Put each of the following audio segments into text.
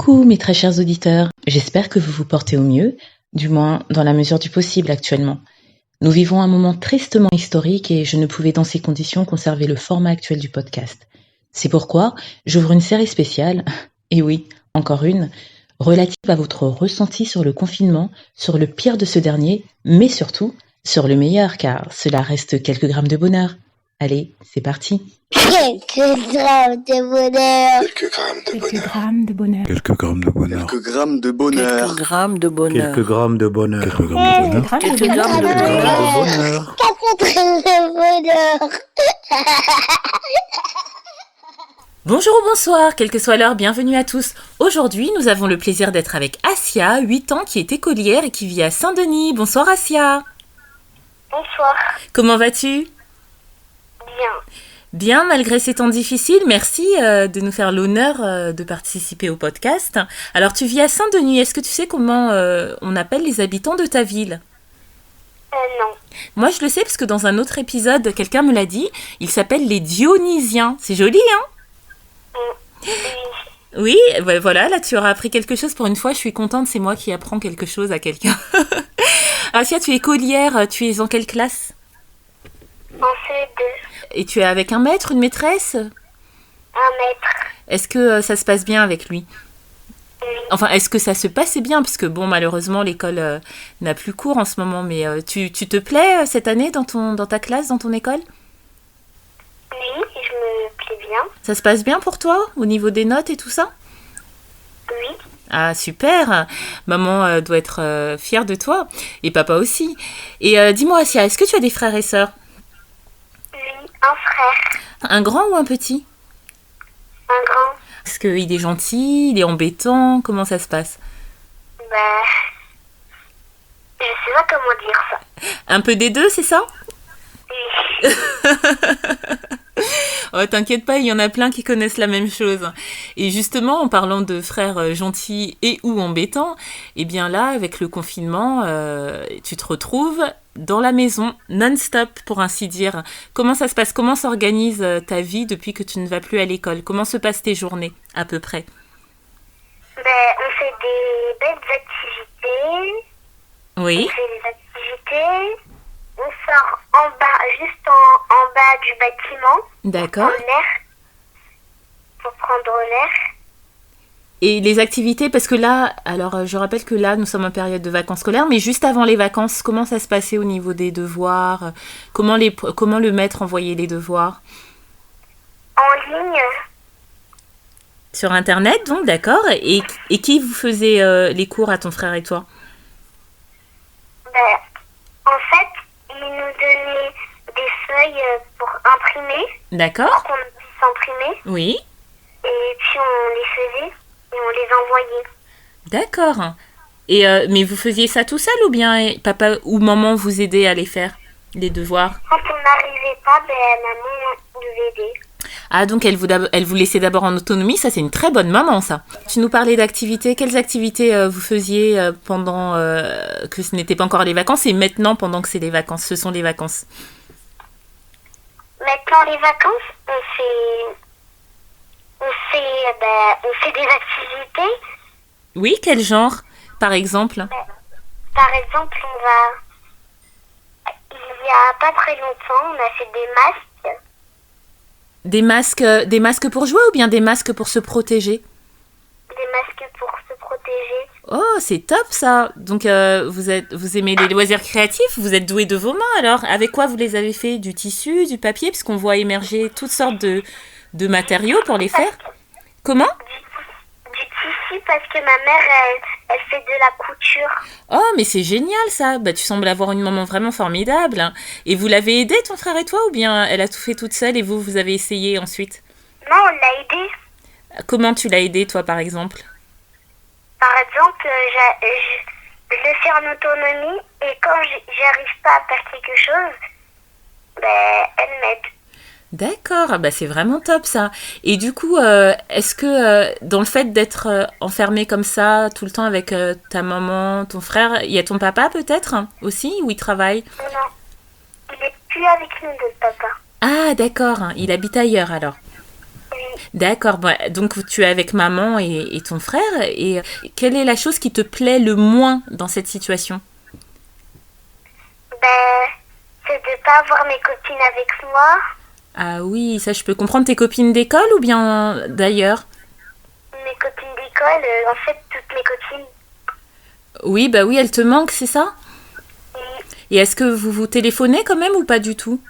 Coucou mes très chers auditeurs, j'espère que vous vous portez au mieux, du moins dans la mesure du possible actuellement. Nous vivons un moment tristement historique et je ne pouvais dans ces conditions conserver le format actuel du podcast. C'est pourquoi j'ouvre une série spéciale, et oui, encore une, relative à votre ressenti sur le confinement, sur le pire de ce dernier, mais surtout sur le meilleur car cela reste quelques grammes de bonheur. Allez, c'est parti. Quelques grammes de bonheur. Quelques grammes de bonheur. Quelques grammes de bonheur. Quelques grammes de bonheur. Quelques grammes de bonheur. Quelques grammes de bonheur. Quelques grammes de bonheur. Quelques grammes de bonheur. Quelques grammes de bonheur. Bonjour ou bonsoir, quelle que soit l'heure, bienvenue à tous. Aujourd'hui, nous avons le plaisir d'être avec Assia, 8 ans, qui est écolière et qui vit à Saint-Denis. Bonsoir Assia. Bonsoir. Comment vas-tu ? Bien. Bien, malgré ces temps difficiles, merci de nous faire l'honneur de participer au podcast. Alors, tu vis à Saint-Denis, est-ce que tu sais comment on appelle les habitants de ta ville ? Non. Moi, je le sais parce que dans un autre épisode, quelqu'un me l'a dit, ils s'appellent les Dionysiens. C'est joli, hein ? Oui, bah voilà, là tu auras appris quelque chose pour une fois, je suis contente, c'est moi qui apprends quelque chose à quelqu'un. Assia, tu es écolière, tu es en quelle classe ? En CE2. Et tu es avec un maître, une maîtresse ? Un maître. Est-ce que ça se passe bien avec lui ? Oui. Enfin, est-ce que ça se passait bien ? Parce que bon, malheureusement, l'école n'a plus cours en ce moment, mais tu te plais cette année dans ta classe, dans ton école ? Oui, je me plais bien. Ça se passe bien pour toi, au niveau des notes et tout ça ? Oui. Ah, super. Maman doit être fière de toi. Et papa aussi. Et dis-moi, Assia, est-ce que tu as des frères et sœurs ? Oui, un frère. Un grand ou un petit ? Un grand. Est-ce qu'il est gentil, il est embêtant ? Comment ça se passe ? Je sais pas comment dire ça. Un peu des deux, c'est ça ? Oui. Oh, t'inquiète pas, il y en a plein qui connaissent la même chose. Et justement, en parlant de frères gentils et ou embêtants, eh bien là, avec le confinement, tu te retrouves dans la maison, non-stop, pour ainsi dire. Comment ça se passe ? Comment s'organise ta vie depuis que tu ne vas plus à l'école ? Comment se passent tes journées, à peu près ? On fait des belles activités. Oui. On fait des activités. On sort en bas, juste en bas du bâtiment. D'accord. En l'air. Pour prendre l'air. Et les activités, parce que là, alors je rappelle que là, nous sommes en période de vacances scolaires, mais juste avant les vacances, comment ça se passait au niveau des devoirs ? Comment le maître envoyait les devoirs ? En ligne. Sur Internet, donc, d'accord. Et qui vous faisait les cours à ton frère et toi ? En fait, ils nous donnaient des feuilles pour imprimer. D'accord. Pour qu'on puisse imprimer. Oui. Et puis on les faisait et on les envoyait. D'accord. Et mais vous faisiez ça tout seul ou bien papa ou maman vous aidait à les faire, les devoirs ? Quand on n'arrivait pas, maman nous aidait. Ah, donc elle vous laissait d'abord en autonomie, ça c'est une très bonne maman ça. Tu nous parlais d'activités, quelles activités vous faisiez pendant que ce n'était pas encore les vacances et maintenant pendant que c'est les vacances, ce sont les vacances ? Maintenant les vacances, on fait des activités. Oui, quel genre, par exemple ? Par exemple, il y a pas très longtemps, on a fait des masques. Des masques pour jouer ou bien des masques pour se protéger ? Des masques pour se protéger. Oh, c'est top ça. Donc vous aimez les loisirs créatifs, vous êtes doué de vos mains alors. Avec quoi vous les avez fait ? Du tissu, du papier, puisqu'on voit émerger toutes sortes de matériaux pour les faire. Comment ? Du tissu parce que ma mère, elle fait de la couture. Oh, mais c'est génial ça. Bah tu sembles avoir une maman vraiment formidable. Et vous l'avez aidée, ton frère et toi, ou bien elle a tout fait toute seule et vous avez essayé ensuite ? Non, on l'a aidée. Comment tu l'as aidée, toi, par exemple ? Par exemple, je le fais en autonomie et quand j'arrive pas à faire quelque chose, elle m'aide. D'accord, bah c'est vraiment top ça. Et du coup, est-ce que dans le fait d'être enfermé comme ça tout le temps avec ta maman, ton frère, il y a ton papa peut-être aussi, où il travaille ? Non, il n'est plus avec nous, notre papa. Ah d'accord, il habite ailleurs alors. Oui. D'accord, donc tu es avec maman et ton frère. Et quelle est la chose qui te plaît le moins dans cette situation ? C'est de pas avoir mes copines avec moi. Ah oui, ça je peux comprendre. Tes copines d'école ou bien d'ailleurs ? Mes copines d'école, en fait, toutes mes copines. Oui, oui, elles te manquent, c'est ça ? Oui. Et est-ce que vous vous téléphonez quand même ou pas du tout ?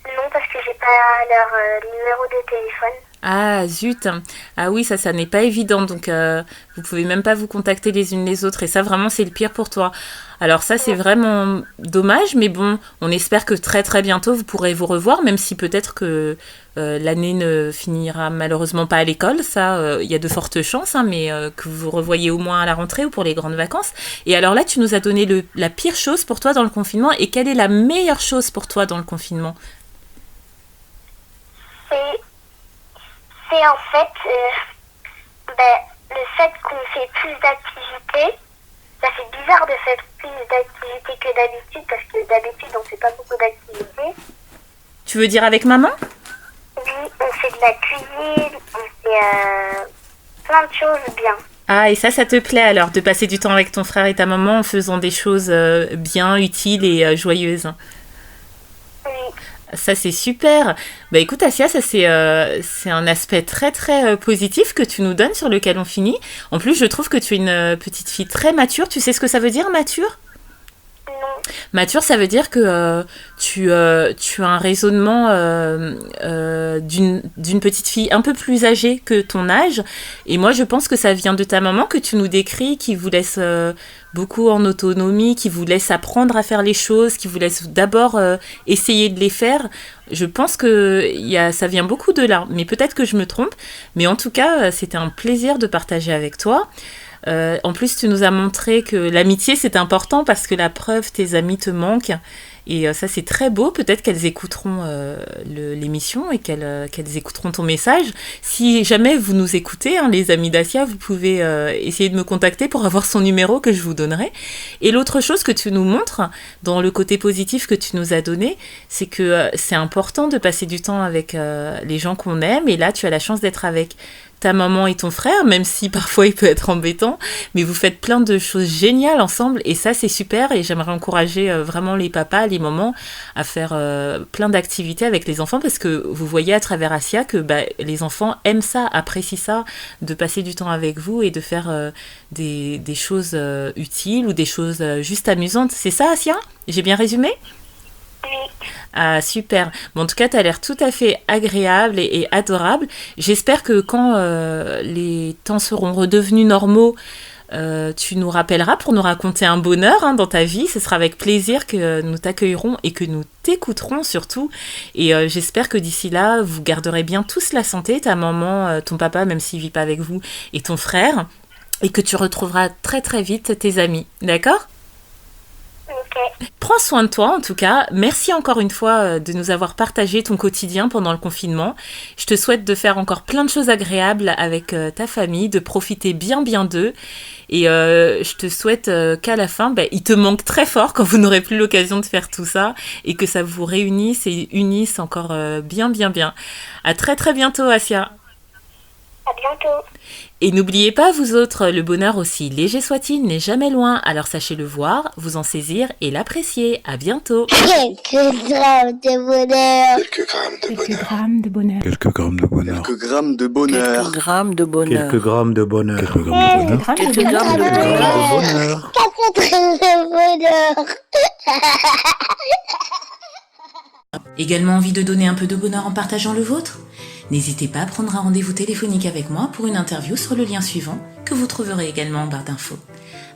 Non, parce que j'ai pas leur numéro de téléphone. Ah zut. Ah oui, ça n'est pas évident, donc vous pouvez même pas vous contacter les unes les autres, et ça vraiment c'est le pire pour toi. Alors ça c'est vraiment dommage, mais bon, on espère que très très bientôt vous pourrez vous revoir, même si peut-être que l'année ne finira malheureusement pas à l'école, ça il y a de fortes chances, hein, mais que vous vous revoyez au moins à la rentrée ou pour les grandes vacances. Et alors là tu nous as donné la pire chose pour toi dans le confinement, et quelle est la meilleure chose pour toi dans le confinement ? C'est en fait le fait qu'on fait plus d'activités. Ça fait bizarre de faire plus d'activités que d'habitude, parce que d'habitude on fait pas beaucoup d'activités. Tu veux dire avec maman ? Oui, on fait de la cuisine, on fait plein de choses bien. Ah, et ça te plaît alors, de passer du temps avec ton frère et ta maman en faisant des choses bien utiles et joyeuses ? Oui. Ça, c'est super. Écoute, Assia, ça, c'est un aspect très, très positif que tu nous donnes, sur lequel on finit. En plus, je trouve que tu es une petite fille très mature. Tu sais ce que ça veut dire, mature ? Non. Mature, ça veut dire que tu as un raisonnement d'une petite fille un peu plus âgée que ton âge. Et moi, je pense que ça vient de ta maman que tu nous décris, qui vous laisse beaucoup en autonomie, qui vous laisse apprendre à faire les choses, qui vous laisse d'abord essayer de les faire. Je pense que ça vient beaucoup de là. Mais peut-être que je me trompe. Mais en tout cas, c'était un plaisir de partager avec toi. En plus, tu nous as montré que l'amitié, c'est important, parce que la preuve, tes amis te manquent. Et ça, c'est très beau. Peut-être qu'elles écouteront l'émission et qu'elles écouteront ton message. Si jamais vous nous écoutez, hein, les amis d'Assia, vous pouvez essayer de me contacter pour avoir son numéro que je vous donnerai. Et l'autre chose que tu nous montres, dans le côté positif que tu nous as donné, c'est que c'est important de passer du temps avec les gens qu'on aime. Et là, tu as la chance d'être avec ta maman et ton frère, même si parfois il peut être embêtant, mais vous faites plein de choses géniales ensemble, et ça c'est super. Et j'aimerais encourager vraiment les papas, les mamans à faire plein d'activités avec les enfants, parce que vous voyez à travers Assia que les enfants aiment ça, apprécient ça, de passer du temps avec vous et de faire des choses utiles ou des choses juste amusantes. C'est ça, Assia ? J'ai bien résumé ? Oui. Ah, super. En tout cas, tu as l'air tout à fait agréable et adorable. J'espère que quand les temps seront redevenus normaux, tu nous rappelleras pour nous raconter un bonheur dans ta vie. Ce sera avec plaisir que nous t'accueillerons et que nous t'écouterons surtout. Et j'espère que d'ici là, vous garderez bien tous la santé, ta maman, ton papa, même s'il ne vit pas avec vous, et ton frère, et que tu retrouveras très très vite tes amis. D'accord ? Ok. Prends soin de toi en tout cas. Merci encore une fois de nous avoir partagé ton quotidien pendant le confinement. Je te souhaite de faire encore plein de choses agréables avec ta famille, de profiter bien d'eux. Et je te souhaite qu'à la fin, il te manque très fort quand vous n'aurez plus l'occasion de faire tout ça, et que ça vous réunisse et unisse encore bien. À très très bientôt, Assia. À bientôt. Et n'oubliez pas, vous autres, le bonheur, aussi léger soit-il, n'est jamais loin. Alors sachez le voir, vous en saisir et l'apprécier. À bientôt. Quelques grammes de bonheur. Quelques grammes de bonheur. Quelques grammes de bonheur. Quelques grammes de bonheur. Quelques grammes de bonheur. Quelques grammes de bonheur. Quelques grammes de bonheur. Quelques grammes de Quelques bonheur. grammes de bonheur. 4 grammes de bonheur. Également envie de donner un peu de bonheur en partageant le vôtre ? N'hésitez pas à prendre un rendez-vous téléphonique avec moi pour une interview sur le lien suivant que vous trouverez également en barre d'infos.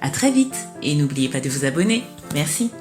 À très vite et n'oubliez pas de vous abonner. Merci.